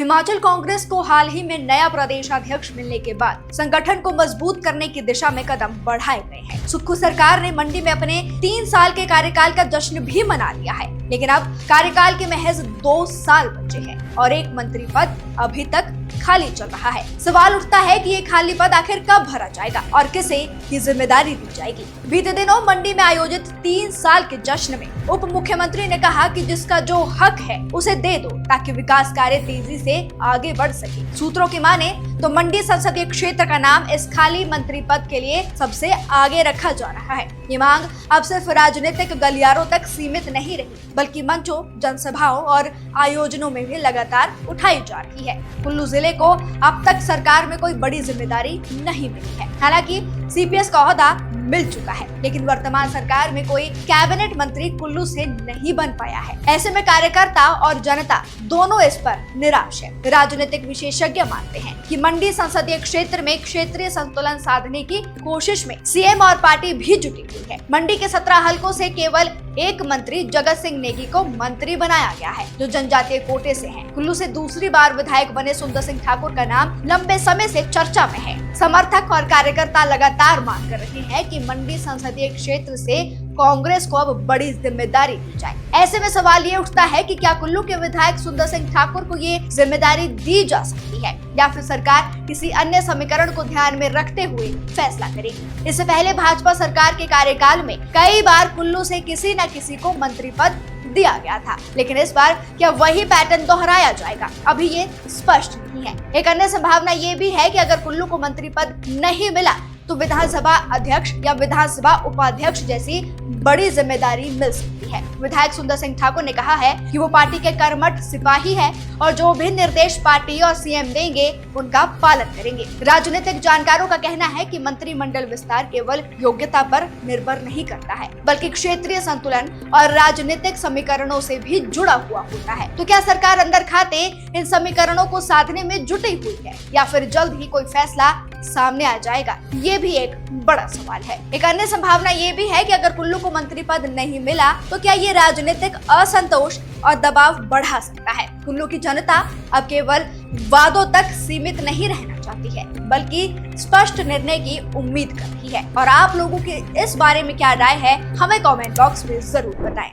हिमाचल कांग्रेस को हाल ही में नया प्रदेशाध्यक्ष मिलने के बाद संगठन को मजबूत करने की दिशा में कदम बढ़ाए गए हैं। सुक्खू सरकार ने मंडी में अपने 3 साल के कार्यकाल का जश्न भी मना लिया है, लेकिन अब कार्यकाल के महज 2 साल बचे हैं और एक मंत्री पद अभी तक खाली चल रहा है। सवाल उठता है कि ये खाली पद आखिर कब भरा जाएगा और किसे ये जिम्मेदारी दी जाएगी। बीते दिनों मंडी में आयोजित 3 साल के जश्न में उप मुख्यमंत्री ने कहा कि जिसका जो हक है उसे दे दो ताकि विकास कार्य तेजी से आगे बढ़ सके। सूत्रों की माने तो मंडी संसदीय क्षेत्र का नाम इस खाली मंत्री पद के लिए सबसे आगे रखा जा रहा है। ये मांग अब सिर्फ राजनीतिक गलियारों तक सीमित नहीं रही, बल्कि मंचों, जनसभाओं और आयोजनों में भी लगातार उठाई जा रही है। कुल्लू जिले को अब तक सरकार में कोई बड़ी जिम्मेदारी नहीं मिली है। हालांकि सीपीएस का ओहदा मिल चुका है, लेकिन वर्तमान सरकार में कोई कैबिनेट मंत्री कुल्लू से नहीं बन पाया है। ऐसे में कार्यकर्ता और जनता दोनों इस पर निराश है। राजनीतिक विशेषज्ञ मानते हैं कि मंडी संसदीय क्षेत्र में क्षेत्रीय संतुलन साधने की कोशिश में सीएम और पार्टी भी जुटी हुई है। मंडी के 17 हलकों से केवल एक मंत्री जगत सिंह नेगी को मंत्री बनाया गया है, जो जनजातीय कोटे से हैं। कुल्लू से दूसरी बार विधायक बने सुंदर सिंह ठाकुर का नाम लंबे समय से चर्चा में है। समर्थक और कार्यकर्ता लगातार मांग कर रहे हैं कि मंडी संसदीय क्षेत्र से कांग्रेस को अब बड़ी जिम्मेदारी दी जाए। ऐसे में सवाल ये उठता है कि क्या कुल्लू के विधायक सुंदर सिंह ठाकुर को ये जिम्मेदारी दी जा सकती है या फिर सरकार किसी अन्य समीकरण को ध्यान में रखते हुए फैसला करेगी। इससे पहले भाजपा सरकार के कार्यकाल में कई बार कुल्लू से किसी न किसी को मंत्री पद दिया गया था, लेकिन इस बार क्या वही पैटर्न दोहराया जाएगा, अभी ये स्पष्ट नहीं है। एक अन्य संभावना ये भी है कि अगर कुल्लू को मंत्री पद नहीं मिला तो विधानसभा अध्यक्ष या विधानसभा उपाध्यक्ष जैसी बड़ी जिम्मेदारी मिल सकती है। विधायक सुंदर सिंह ठाकुर ने कहा है कि वो पार्टी के कर्मठ सिपाही हैं और जो भी निर्देश पार्टी और सीएम देंगे उनका पालन करेंगे। राजनीतिक जानकारों का कहना है कि मंत्रिमंडल विस्तार केवल योग्यता पर निर्भर नहीं करता है, बल्कि क्षेत्रीय संतुलन और राजनीतिक समीकरणों से भी जुड़ा हुआ होता है। तो क्या सरकार अंदर खाते इन समीकरणों को साधने में जुटी हुई है या फिर जल्द ही कोई फैसला सामने आ जाएगा, ये भी एक बड़ा सवाल है। एक अन्य संभावना ये भी है कि अगर कुल्लू को मंत्री पद नहीं मिला तो क्या ये राजनीतिक असंतोष और दबाव बढ़ा सकता है। कुल्लू की जनता अब केवल वादों तक सीमित नहीं रहना चाहती है, बल्कि स्पष्ट निर्णय की उम्मीद कर रही है। और आप लोगों की इस बारे में क्या राय है, हमें कमेंट बॉक्स में जरूर बताएं।